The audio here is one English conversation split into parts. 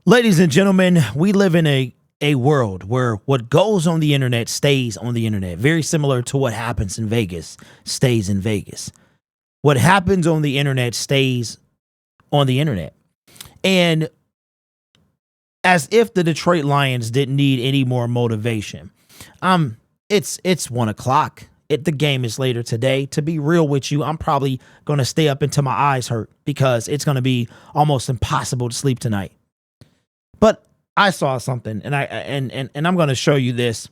Ladies and gentlemen, we live in a world where what goes on the internet stays on the internet. Very similar to what happens in Vegas stays in Vegas. What happens on the internet stays on the internet. And as if the Detroit Lions didn't need any more motivation. It's 1:00. The game is later today. To be real with you, I'm probably going to stay up until my eyes hurt because it's going to be almost impossible to sleep tonight. But I saw something, and I'm going to show you this.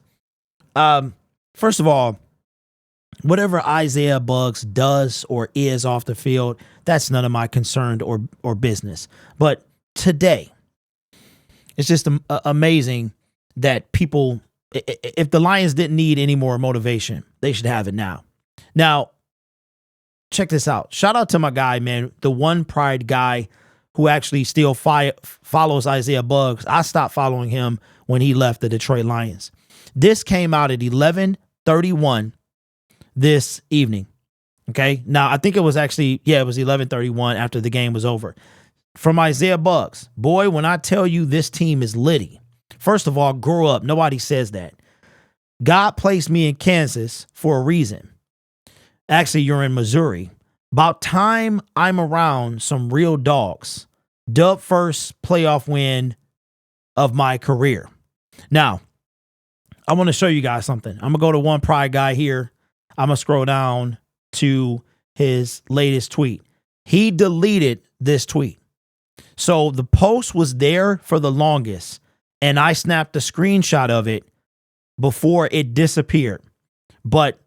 First of all, whatever Isaiah Buggs does or is off the field, that's none of my concern or business. But today, it's just amazing that people, if the Lions didn't need any more motivation, they should have it now. Now, check this out. Shout out to my guy, man, the One Pride guy who actually still follows Isaiah Buggs. I stopped following him when he left the Detroit Lions. This came out at 11:31 this evening. Okay. Now, I think it was actually, it was 11:31 after the game was over. From Isaiah Buggs. Boy, when I tell you this team is litty. First of all, grow up. Nobody says that. God placed me in Kansas for a reason. Actually, you're in Missouri. About time I'm around some real dogs. Dub first playoff win of my career. Now, I want to show you guys something. I'm going to go to One Pride guy here. I'm going to scroll down to his latest tweet. He deleted this tweet. So the post was there for the longest, and I snapped a screenshot of it before it disappeared. But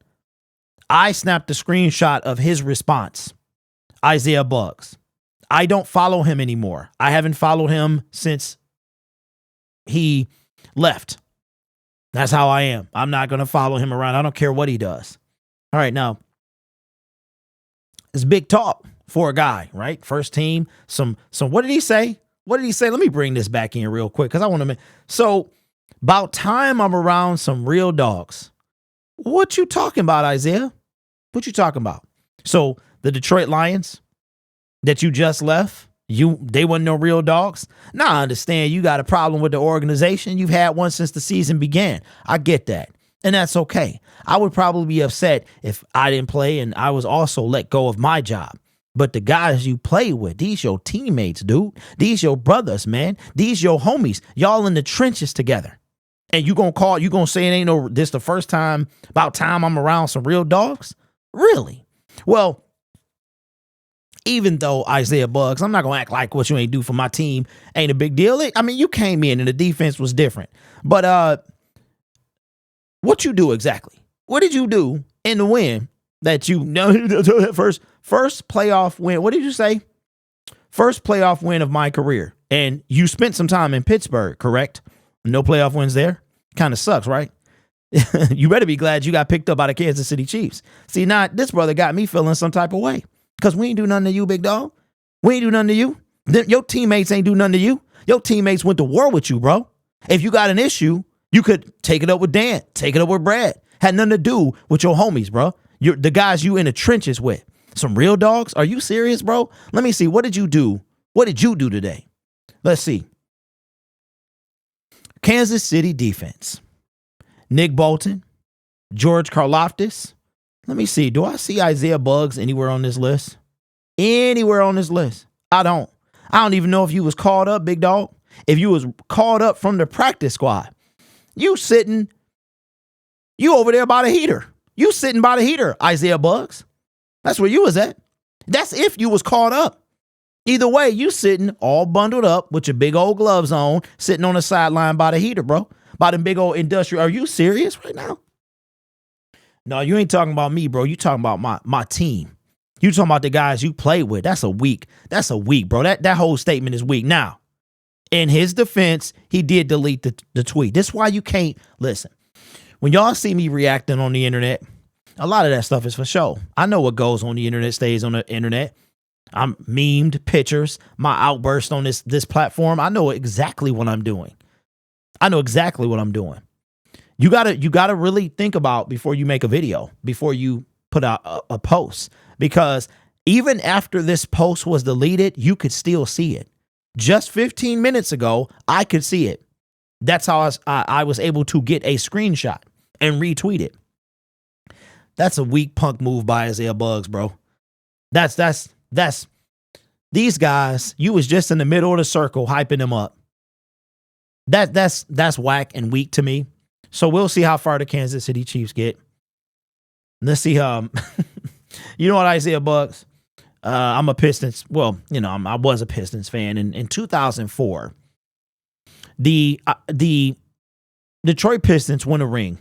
I snapped a screenshot of his response, Isaiah Buggs. I don't follow him anymore. I haven't followed him since he left. That's how I am. I'm not going to follow him around. I don't care what he does. All right, now, it's big talk for a guy, right? First team. Some. What did he say? What did he say? Let me bring this back in real quick because I want to. So, about time I'm around some real dogs. What you talking about, Isaiah? What you talking about? So the Detroit Lions that you just left, they weren't no real dogs. Now I understand you got a problem with the organization. You've had one since the season began. I get that. And that's okay. I would probably be upset if I didn't play and I was also let go of my job. But the guys you play with, these your teammates, dude. These your brothers, man. These your homies. Y'all in the trenches together. And you gonna say it ain't no, this the first time, about time I'm around some real dogs? Really? Well, even though Isaiah Buggs, I'm not going to act like what you ain't do for my team ain't a big deal. I mean, you came in and the defense was different. But what you do exactly? What did you do in the win that you first playoff win? What did you say? First playoff win of my career. And you spent some time in Pittsburgh, correct? No playoff wins there. Kind of sucks, right? You better be glad you got picked up by the Kansas City Chiefs. See, now this brother got me feeling some type of way because we ain't do nothing to you, big dog. We ain't do nothing to you. Your teammates ain't do nothing to you. Your teammates went to war with you, bro. If you got an issue, you could take it up with Dan, take it up with Brad. Had nothing to do with your homies, bro. You're the guys you in the trenches with. Some real dogs? Are you serious, bro? Let me see. What did you do? What did you do today? Let's see. Kansas City defense. Nick Bolton, George Karlaftis. Let me see. Do I see Isaiah Buggs anywhere on this list? Anywhere on this list? I don't even know if you was called up, big dog. If you was called up from the practice squad. You over there by the heater. You sitting by the heater, Isaiah Buggs. That's where you was at. That's if you was called up. Either way, you sitting all bundled up with your big old gloves on, sitting on the sideline by the heater, bro. By them big old industrial. Are you serious right now? No, you ain't talking about me, bro. You talking about my team. You talking about the guys you play with. That's a weak, bro. That whole statement is weak. Now, in his defense, he did delete the tweet. That's why you can't listen. When y'all see me reacting on the internet, a lot of that stuff is for show. I know what goes on the internet stays on the internet. I'm memed pictures, my outburst on this platform. I know exactly what I'm doing. You gotta really think about before you make a video, before you put out a post, because even after this post was deleted, you could still see it. Just 15 minutes ago, I could see it. That's how I was able to get a screenshot and retweet it. That's a weak punk move by Isaiah Buggs, bro. That's these guys, you was just in the middle of the circle hyping them up. That's whack and weak to me. So we'll see how far the Kansas City Chiefs get. Let's see. You know what, Isaiah Buggs? I'm a Pistons. Well, I was a Pistons fan. In 2004, the Detroit Pistons won a ring,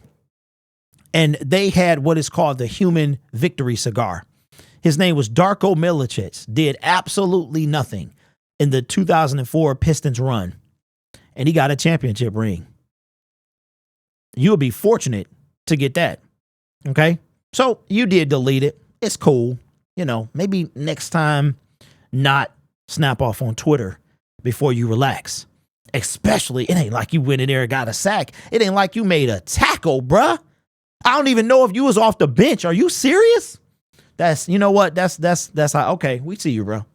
and they had what is called the human victory cigar. His name was Darko Milicic. Did absolutely nothing in the 2004 Pistons run, and he got a championship ring. You would be fortunate to get that. Okay, so you did delete it. It's cool. Maybe next time, not snap off on Twitter before you relax. Especially, it ain't like you went in there and got a sack. It ain't like you made a tackle, bruh. I don't even know if you was off the bench. Are you serious? That's how, okay, we see you, bro.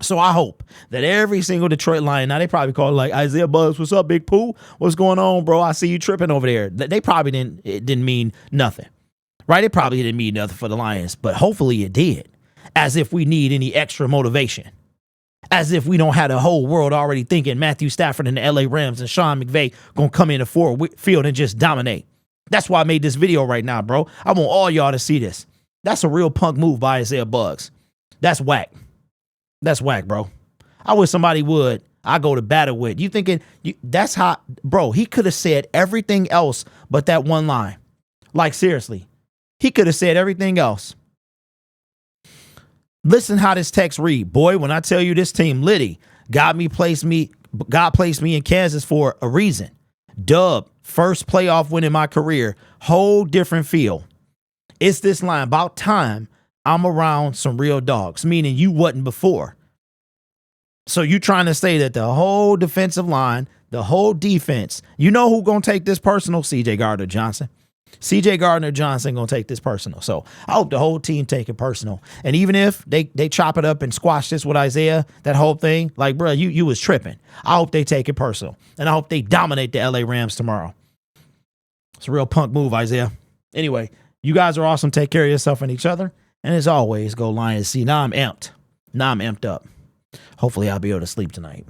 So I hope that every single Detroit Lion, now they probably call it like, Isaiah Buggs, what's up, Big Pooh? What's going on, bro? I see you tripping over there. They probably it didn't mean nothing. Right? It probably didn't mean nothing for the Lions, but hopefully it did. As if we need any extra motivation. As if we don't have the whole world already thinking Matthew Stafford and the LA Rams and Sean McVay going to come in the field and just dominate. That's why I made this video right now, bro. I want all y'all to see this. That's a real punk move by Isaiah Buggs. That's whack. That's whack, bro. I wish somebody would. I go to battle with. You thinking, that's how, bro, he could have said everything else but that one line. Like, seriously. He could have said everything else. Listen how this text read. Boy, when I tell you this team litty, God placed me in Kansas for a reason. Dub, first playoff win in my career. Whole different feel. It's this line, about time I'm around some real dogs, meaning you wasn't before. So you trying to say that the whole defensive line, the whole defense, you know who gonna take this personal? C.J. Gardner-Johnson. C.J. Gardner-Johnson gonna take this personal. So I hope the whole team take it personal. And even if they chop it up and squash this with Isaiah, that whole thing, like, bro, you was tripping. I hope they take it personal. And I hope they dominate the LA Rams tomorrow. It's a real punk move, Isaiah. Anyway, you guys are awesome. Take care of yourself and each other. And as always, go Lions. See, now I'm amped. Now I'm amped up. Hopefully I'll be able to sleep tonight.